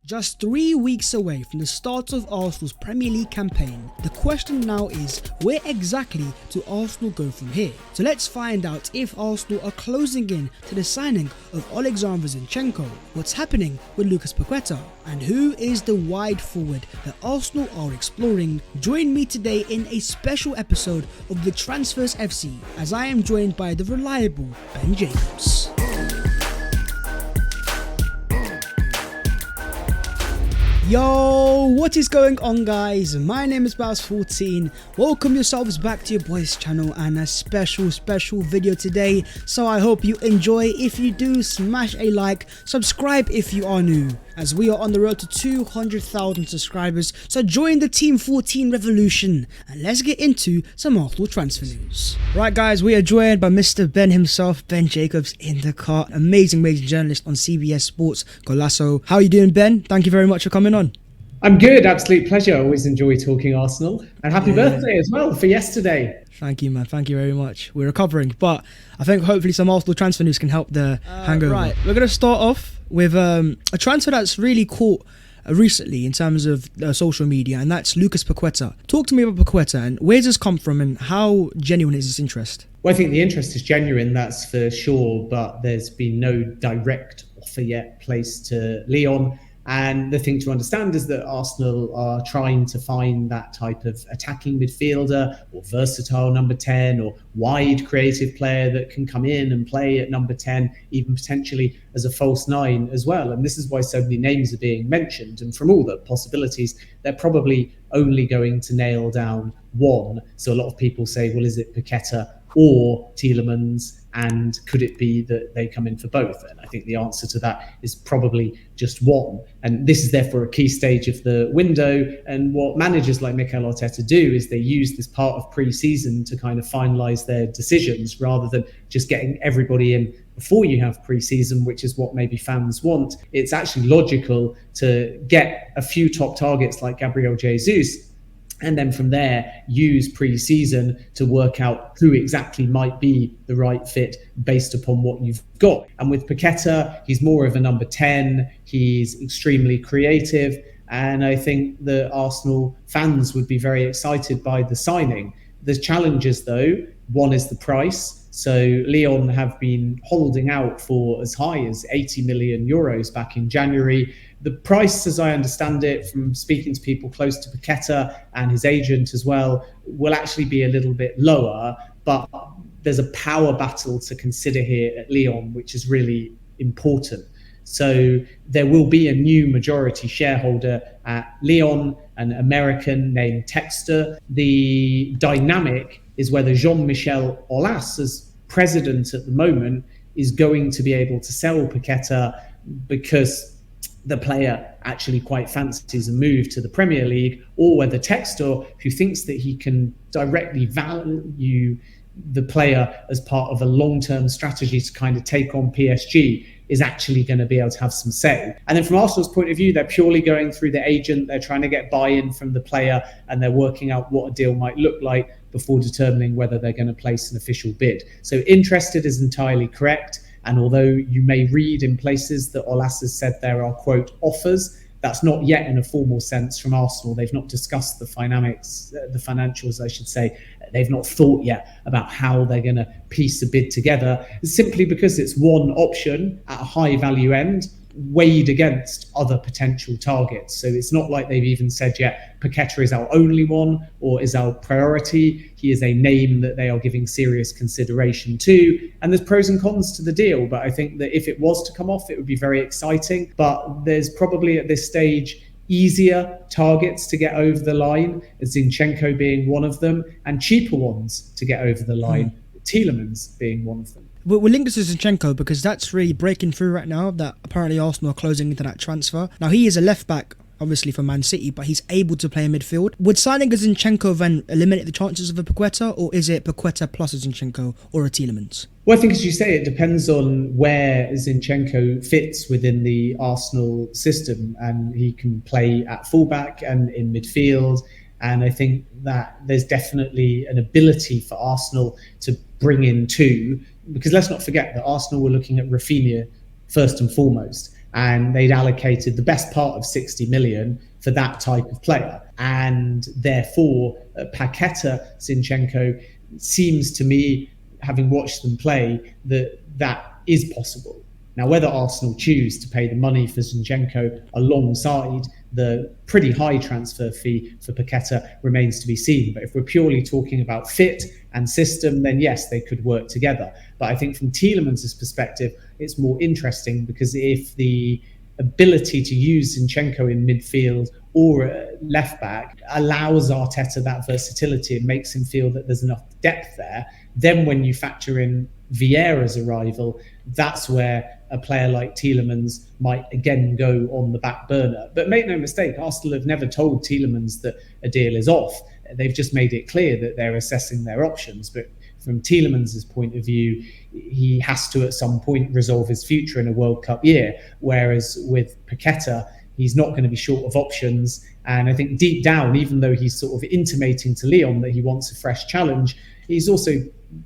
Just 3 weeks away from the start of Arsenal's Premier League campaign, the question now is, where exactly do Arsenal go from here? So let's find out if Arsenal are closing in to the signing of Oleksandr Zinchenko, what's happening with Lucas Paqueta, and who is the wide forward that Arsenal are exploring. Join me today in a special episode of the Transfers FC, as I am joined by the reliable Ben Jacobs. Yo, what is going on, guys? My name is Baz14. Welcome yourselves back to your boys channel and a special video today. So I hope you enjoy. If you do, smash a like, subscribe if you are new, as we are on the road to 200,000 subscribers. So join the Team 14 revolution and let's get into some Arsenal transfer news. Right, guys, we are joined by Mr. Ben himself, Ben Jacobs, in the car. Amazing journalist on CBS Sports Golasso. How are you doing, Ben? Thank you very much for coming on. I'm good, absolute pleasure. I always enjoy talking Arsenal. And happy birthday as well for yesterday. Thank you, man. Thank you very much. We're recovering, but I think hopefully some Arsenal transfer news can help the hangover. Right, we're going to start off with a transfer that's really caught recently in terms of social media, and that's Lucas Paqueta. Talk to me about Paqueta, and where does this come from and how genuine is this interest? Well, I think the interest is genuine, that's for sure, but there's been no direct offer yet placed to Lyon. And the thing to understand is that Arsenal are trying to find that type of attacking midfielder or versatile number 10 or wide creative player that can come in and play at number 10, even potentially as a false 9 as well. And this is why so many names are being mentioned. And from all the possibilities, they're probably only going to nail down one. So a lot of people say, well, is it Paqueta or Tielemans? And could it be that they come in for both? And I think the answer to that is probably just one. And this is therefore a key stage of the window. And what managers like Mikel Arteta do is they use this part of pre-season to kind of finalise their decisions rather than just getting everybody in before you have pre-season, which is what maybe fans want. It's actually logical to get a few top targets like Gabriel Jesus, and then from there, use pre-season to work out who exactly might be the right fit based upon what you've got. And with Paqueta, he's more of a number 10. He's extremely creative. And I think the Arsenal fans would be very excited by the signing. The challenges, though, one is the price. So Lyon have been holding out for as high as 80 million euros back in January. The price, as I understand it, from speaking to people close to Paqueta and his agent as well, will actually be a little bit lower. But there's a power battle to consider here at Lyon, which is really important. So there will be a new majority shareholder at Lyon, an American named Textor. The dynamic is whether Jean-Michel Aulas, as president at the moment, is going to be able to sell Paqueta because the player actually quite fancies a move to the Premier League, or whether Textor, who thinks that he can directly value the player as part of a long-term strategy to kind of take on PSG, is actually going to be able to have some say. And then from Arsenal's point of view, they're purely going through the agent. They're trying to get buy-in from the player, and they're working out what a deal might look like before determining whether they're going to place an official bid. So interested is entirely correct. And although you may read in places that Aulas has said there are, quote, offers, that's not yet in a formal sense from Arsenal. They've not discussed the financials, I should say. They've not thought yet about how they're going to piece a bid together, simply because it's one option at a high value end weighed against other potential targets. So it's not like they've even said yet Paqueta is our only one or is our priority. He is a name that they are giving serious consideration to, and there's pros and cons to the deal. But I think that if it was to come off, it would be very exciting. But there's probably at this stage easier targets to get over the line, Zinchenko being one of them, and cheaper ones to get over the line, Tielemans being one of them. We're linked to Zinchenko because that's really breaking through right now, that apparently Arsenal are closing into that transfer. Now, he is a left back, obviously, for Man City, but he's able to play in midfield. Would signing a Zinchenko then eliminate the chances of a Paqueta, or is it Paqueta plus a Zinchenko or a Tielemans? Well, I think, as you say, it depends on where Zinchenko fits within the Arsenal system, and he can play at fullback and in midfield. And I think that there's definitely an ability for Arsenal to bring in two, because let's not forget that Arsenal were looking at Rafinha first and foremost. and they'd allocated the best part of 60 million for that type of player. And therefore, Paqueta Zinchenko seems to me, having watched them play, that is possible. Now, whether Arsenal choose to pay the money for Zinchenko alongside the pretty high transfer fee for Paqueta remains to be seen. But if we're purely talking about fit and system, then yes, they could work together. But I think from Tielemans' perspective, it's more interesting, because if the ability to use Zinchenko in midfield or left back allows Arteta that versatility and makes him feel that there's enough depth there, then when you factor in Vieira's arrival, that's where a player like Tielemans might again go on the back burner. But make no mistake, Arsenal have never told Tielemans that a deal is off. They've just made it clear that they're assessing their options. But from Tielemans' point of view, he has to at some point resolve his future in a World Cup year. Whereas with Paqueta, he's not going to be short of options. And I think deep down, even though he's sort of intimating to Lyon that he wants a fresh challenge, he's also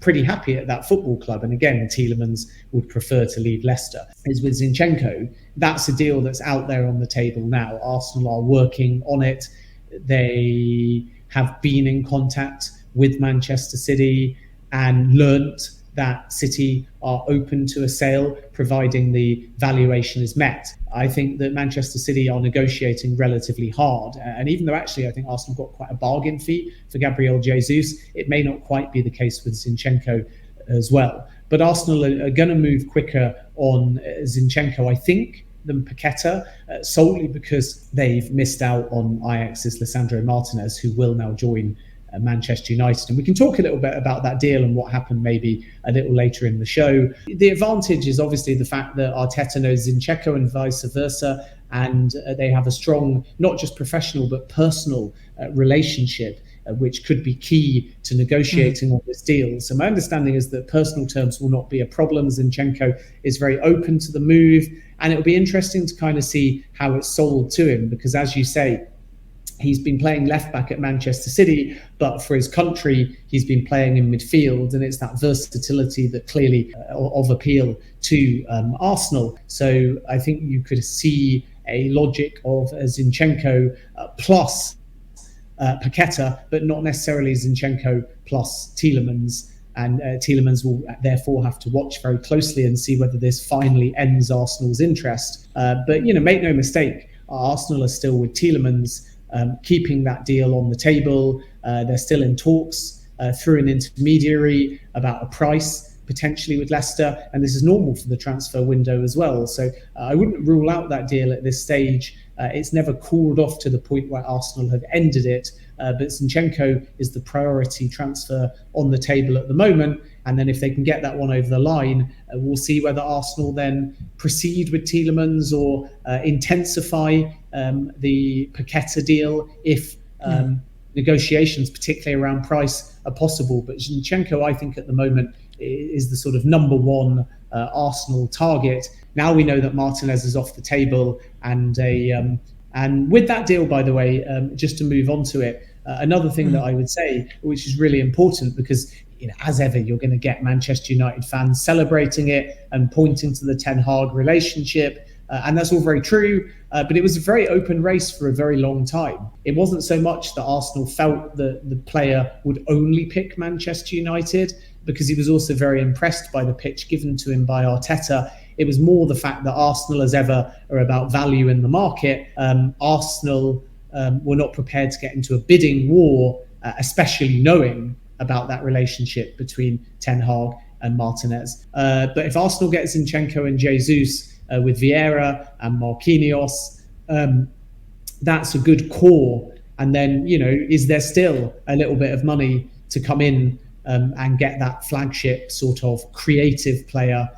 pretty happy at that football club. And again, Tielemans would prefer to leave Leicester. As with Zinchenko, that's a deal that's out there on the table now. Arsenal are working on it. They have been in contact with Manchester City and learnt that City are open to a sale, providing the valuation is met. I think that Manchester City are negotiating relatively hard. And even though actually I think Arsenal got quite a bargain fee for Gabriel Jesus, it may not quite be the case with Zinchenko as well. But Arsenal are going to move quicker on Zinchenko, I think, than Paqueta, solely because they've missed out on Ajax's Lisandro Martinez, who will now join Manchester United. And we can talk a little bit about that deal and what happened maybe a little later in the show. The advantage is obviously the fact that Arteta knows Zinchenko and vice versa, and they have a strong, not just professional, but personal relationship, which could be key to negotiating on this deal. So my understanding is that personal terms will not be a problem. Zinchenko is very open to the move, and it'll be interesting to kind of see how it's sold to him, because as you say, he's been playing left back at Manchester City, but for his country, he's been playing in midfield, and it's that versatility that clearly of appeal to Arsenal. So I think you could see a logic of Zinchenko plus Paqueta, but not necessarily Zinchenko plus Tielemans. And Tielemans will therefore have to watch very closely and see whether this finally ends Arsenal's interest. But, make no mistake, Arsenal are still with Tielemans, keeping that deal on the table. They're still in talks through an intermediary about a price potentially with Leicester, and this is normal for the transfer window as well. So I wouldn't rule out that deal at this stage. It's never cooled off to the point where Arsenal have ended it, but Zinchenko is the priority transfer on the table at the moment. And then if they can get that one over the line, we'll see whether Arsenal then proceed with Tielemans or intensify the Paqueta deal if negotiations, particularly around price, are possible. But Zinchenko, I think at the moment, is the sort of number one Arsenal target. Now we know that Martinez is off the table, and with that deal, by the way, just to move on to it, another thing that I would say, which is really important, because as ever, you're going to get Manchester United fans celebrating it and pointing to the Ten Hag relationship. And that's all very true, but it was a very open race for a very long time. It wasn't so much that Arsenal felt that the player would only pick Manchester United, because he was also very impressed by the pitch given to him by Arteta. It was more the fact that Arsenal, as ever, are about value in the market. Arsenal were not prepared to get into a bidding war, especially knowing about that relationship between Ten Hag and Martinez. But if Arsenal get Zinchenko and Jesus with Vieira and Marquinhos, that's a good core. And then, is there still a little bit of money to come in and get that flagship sort of creative player,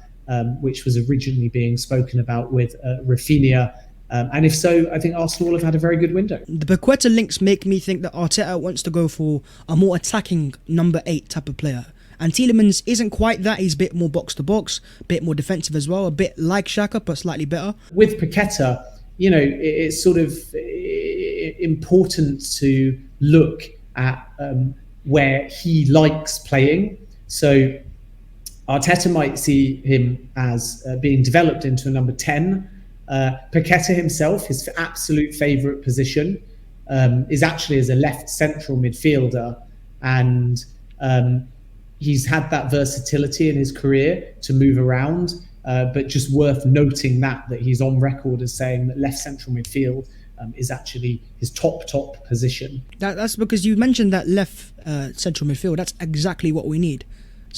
which was originally being spoken about with Rafinha? And if so, I think Arsenal will have had a very good window. The Paqueta links make me think that Arteta wants to go for a more attacking number 8 type of player. And Tielemans isn't quite that. He's a bit more box-to-box, a bit more defensive as well, a bit like Xhaka, but slightly better. With Paqueta, it's sort of important to look at where he likes playing. So Arteta might see him as being developed into a number 10, Paqueta himself, his absolute favourite position, is actually as a left central midfielder, and he's had that versatility in his career to move around. But just worth noting that he's on record as saying that left central midfield is actually his top position. That's because you mentioned that left central midfield. That's exactly what we need.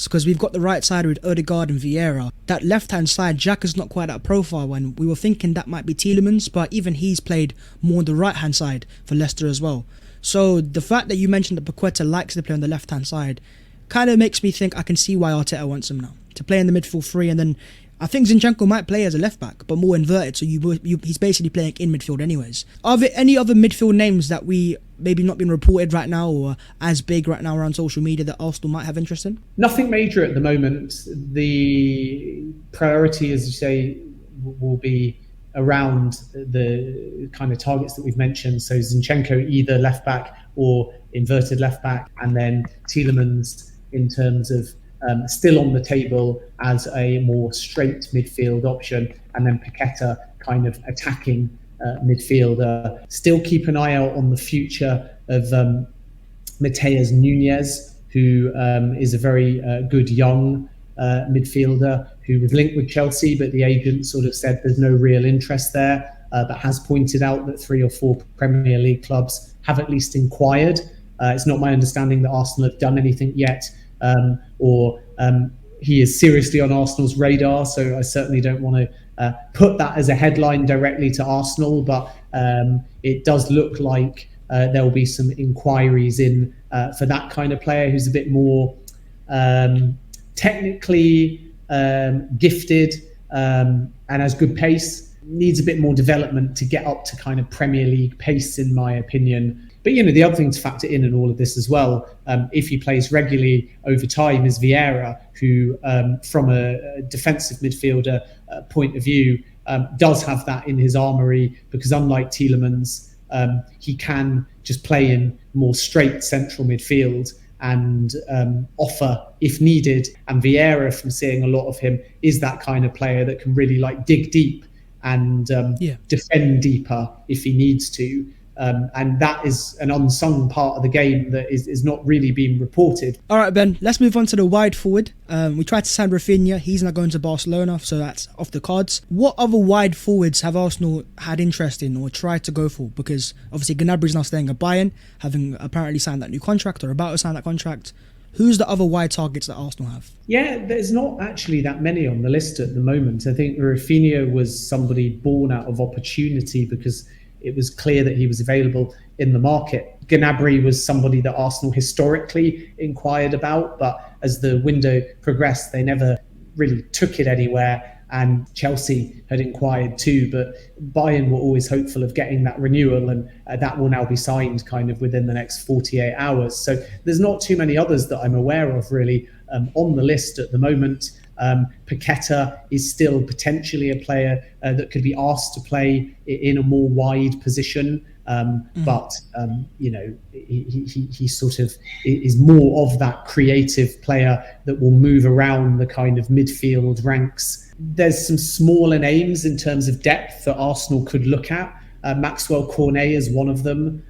Because we've got the right side with Odegaard and Vieira. That left-hand side, Xhaka's not quite at profile, and we were thinking that might be Tielemans, but even he's played more on the right-hand side for Leicester as well. So the fact that you mentioned that Paqueta likes to play on the left-hand side kind of makes me think I can see why Arteta wants him now. To play in the midfield three, and then I think Zinchenko might play as a left-back, but more inverted, so he's basically playing in midfield anyways. Are there any other midfield names that we maybe not been reported right now or as big right now around social media that Arsenal might have interest in? Nothing major at the moment. The priority, as you say, will be around the kind of targets that we've mentioned. So Zinchenko either left-back or inverted left-back, and then Tielemans in terms of still on the table as a more straight midfield option, and then Paqueta kind of attacking midfielder. Still keep an eye out on the future of Matheus Nunes, who is a very good young midfielder who was linked with Chelsea, but the agent sort of said there's no real interest there, but has pointed out that 3 or 4 Premier League clubs have at least inquired. It's not my understanding that Arsenal have done anything yet, or he is seriously on Arsenal's radar, so I certainly don't want to put that as a headline directly to Arsenal, but it does look like there will be some inquiries in for that kind of player who's a bit more technically gifted and has good pace. Needs a bit more development to get up to kind of Premier League pace, in my opinion. But, the other thing to factor in all of this as well, if he plays regularly over time, is Vieira, who, from a defensive midfielder point of view, does have that in his armoury, because unlike Tielemans, he can just play in more straight central midfield and offer if needed. And Vieira, from seeing a lot of him, is that kind of player that can really dig deep and defend deeper if he needs to. And that is an unsung part of the game that is not really being reported. All right, Ben, let's move on to the wide forward. We tried to sign Rafinha. He's not going to Barcelona, so that's off the cards. What other wide forwards have Arsenal had interest in or tried to go for? Because obviously Gnabry's now staying at Bayern, having apparently signed that new contract or about to sign that contract. Who's the other wide targets that Arsenal have? Yeah, there's not actually that many on the list at the moment. I think Rafinha was somebody born out of opportunity because it was clear that he was available in the market. Gnabry was somebody that Arsenal historically inquired about, but as the window progressed, they never really took it anywhere. And Chelsea had inquired too, but Bayern were always hopeful of getting that renewal, and that will now be signed kind of within the next 48 hours. So there's not too many others that I'm aware of really on the list at the moment. Paqueta is still potentially a player that could be asked to play in a more wide position, but he sort of is more of that creative player that will move around the kind of midfield ranks. There's some smaller names in terms of depth that Arsenal could look at. Maxwell Cornet is one of them,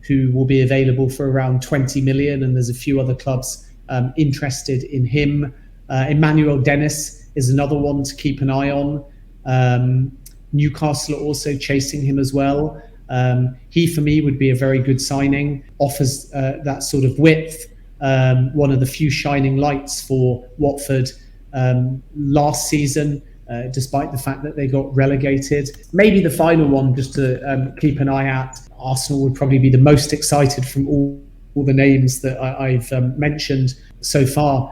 who will be available for around 20 million, and there's a few other clubs interested in him. Emmanuel Dennis is another one to keep an eye on. Newcastle are also chasing him as well. He, for me, would be a very good signing. Offers that sort of width. One of the few shining lights for Watford last season, despite the fact that they got relegated. Maybe the final one, just to keep an eye at, Arsenal would probably be the most excited from all the names that I've mentioned so far,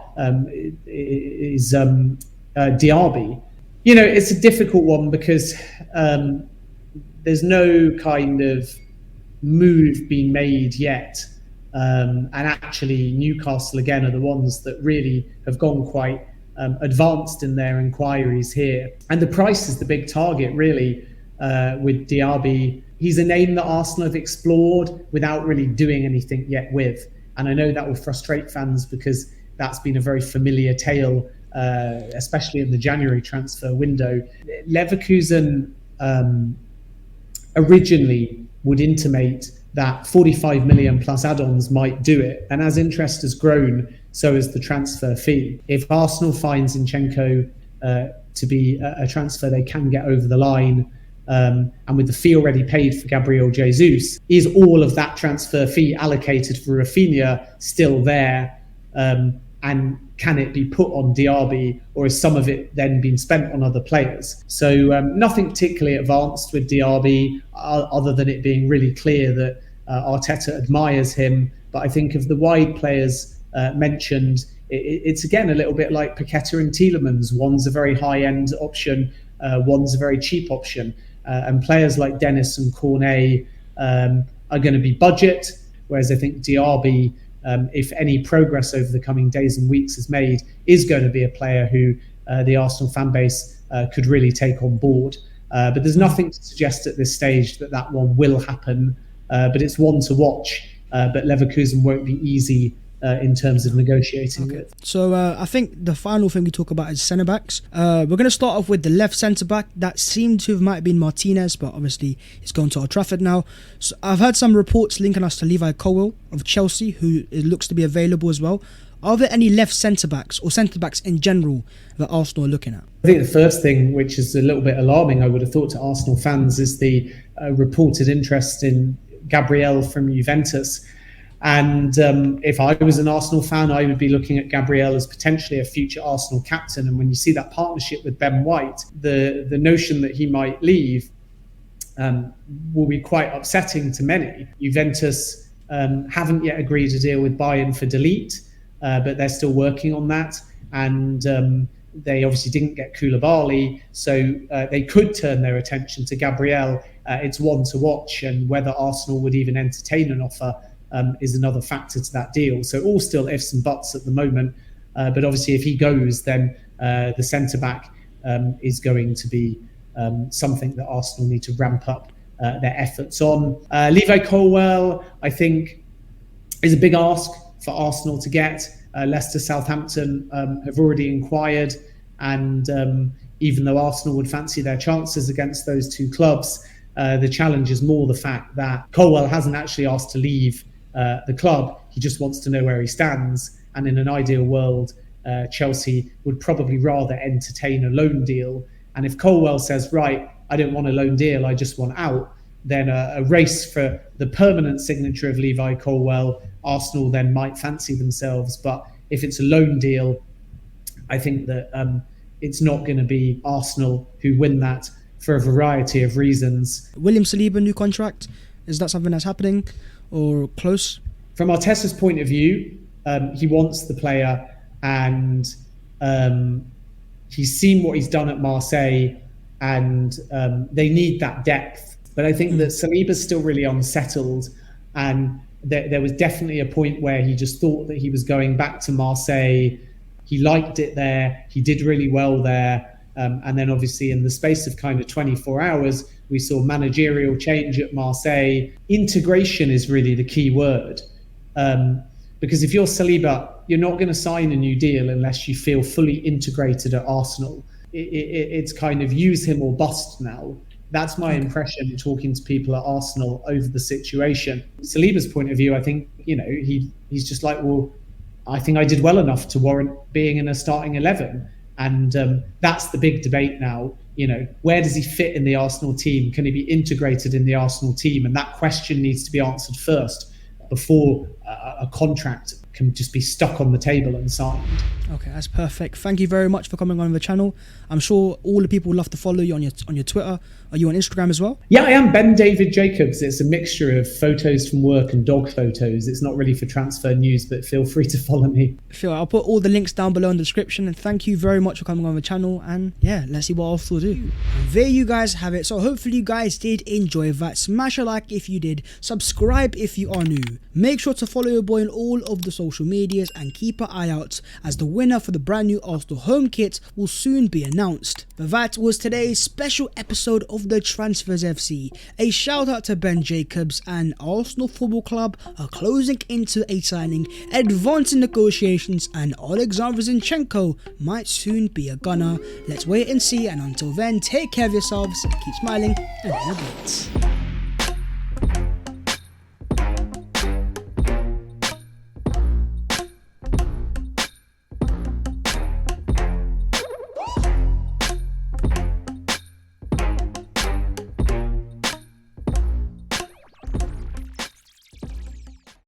is Diaby. It's a difficult one because there's no kind of move being made yet. And actually, Newcastle, again, are the ones that really have gone quite advanced in their inquiries here. And the price is the big target, really, with Diaby. He's a name that Arsenal have explored without really doing anything yet with. And I know that will frustrate fans because that's been a very familiar tale, especially in the January transfer window. Leverkusen originally would intimate that 45 million plus add-ons might do it. And as interest has grown, so has the transfer fee. If Arsenal find Zinchenko to be a transfer they can get over the line, and with the fee already paid for Gabriel Jesus, is all of that transfer fee allocated for Rafinha still there? And can it be put on Diaby, or has some of it then been spent on other players? So nothing particularly advanced with Diaby, other than it being really clear that Arteta admires him. But I think of the wide players mentioned, it's again a little bit like Paqueta and Tielemans. One's a very high-end option, one's a very cheap option. And players like Dennis and Cornet are going to be budget, whereas I think Diaby, if any progress over the coming days and weeks is made, is going to be a player who the Arsenal fan base could really take on board. But there's nothing to suggest at this stage that one will happen. But it's one to watch. But Leverkusen won't be easy in terms of negotiating with. So I think the final thing we talk about is centre-backs. We're going to start off with the left centre-back. That seemed to have might have been Martinez, but obviously he's gone to Old Trafford now. So I've heard some reports linking us to Levi Colwill of Chelsea, who looks to be available as well. Are there any left centre-backs or centre-backs in general that Arsenal are looking at? I think the first thing, which is a little bit alarming, I would have thought to Arsenal fans, is the reported interest in Gabriel from Juventus. And if I was an Arsenal fan, I would be looking at Gabriel as potentially a future Arsenal captain. And when you see that partnership with Ben White, the notion that he might leave will be quite upsetting to many. Juventus haven't yet agreed a deal with Bayern for De Ligt, but they're still working on that. And they obviously didn't get Koulibaly, so they could turn their attention to Gabriel. It's one to watch, and whether Arsenal would even entertain an offer is another factor to that deal. So all still ifs and buts at the moment. But obviously if he goes, then the centre-back is going to be something that Arsenal need to ramp up their efforts on. Levi Colwill, I think, is a big ask for Arsenal to get. Leicester, Southampton have already inquired, and even though Arsenal would fancy their chances against those two clubs, the challenge is more the fact that Colwill hasn't actually asked to leave the club. He just wants to know where he stands, and in an ideal world, Chelsea would probably rather entertain a loan deal. And if Colwill says, right, I don't want a loan deal, I just want out, then a race for the permanent signature of Levi Colwill, Arsenal then might fancy themselves. But if it's a loan deal, I think that it's not going to be Arsenal who win that for a variety of reasons. William Saliba, new contract. Is that something that's happening or close? From Arteta's point of view, he wants the player, and he's seen what he's done at Marseille, and they need that depth. But I think that Saliba's still really unsettled, and there was definitely a point where he just thought that he was going back to Marseille. He liked it there. He did really well there. And then obviously in the space of kind of 24 hours, we saw managerial change at Marseille. Integration is really the key word. Because if you're Saliba, you're not going to sign a new deal unless you feel fully integrated at Arsenal. It's kind of use him or bust now. That's my impression talking to people at Arsenal over the situation. Saliba's point of view, I think, he's just like, well, I think I did well enough to warrant being in a starting 11. And that's the big debate now. Where does he fit in the Arsenal team? Can he be integrated in the Arsenal team? And that question needs to be answered first before a contract can just be stuck on the table and signed. Okay, that's perfect. Thank you very much for coming on the channel. I'm sure all the people would love to follow you on your Twitter. Are you on Instagram as well? Yeah, I am Ben David Jacobs. It's a mixture of photos from work and dog photos. It's not really for transfer news, but feel free to follow me. Sure, I'll put all the links down below in the description. And thank you very much for coming on the channel. And yeah, let's see what Arsenal do. There you guys have it. So hopefully you guys did enjoy that. Smash a like if you did. Subscribe if you are new. Make sure to follow your boy on all of the social social medias and keep an eye out as the winner for the brand new Arsenal home kit will soon be announced. But that was today's special episode of the Transfers FC. A shout out to Ben Jacobs, and Arsenal Football Club are closing into a signing, advancing negotiations, and Oleksandr Zinchenko might soon be a gunner. Let's wait and see, and until then, take care of yourselves, keep smiling, and in a bit.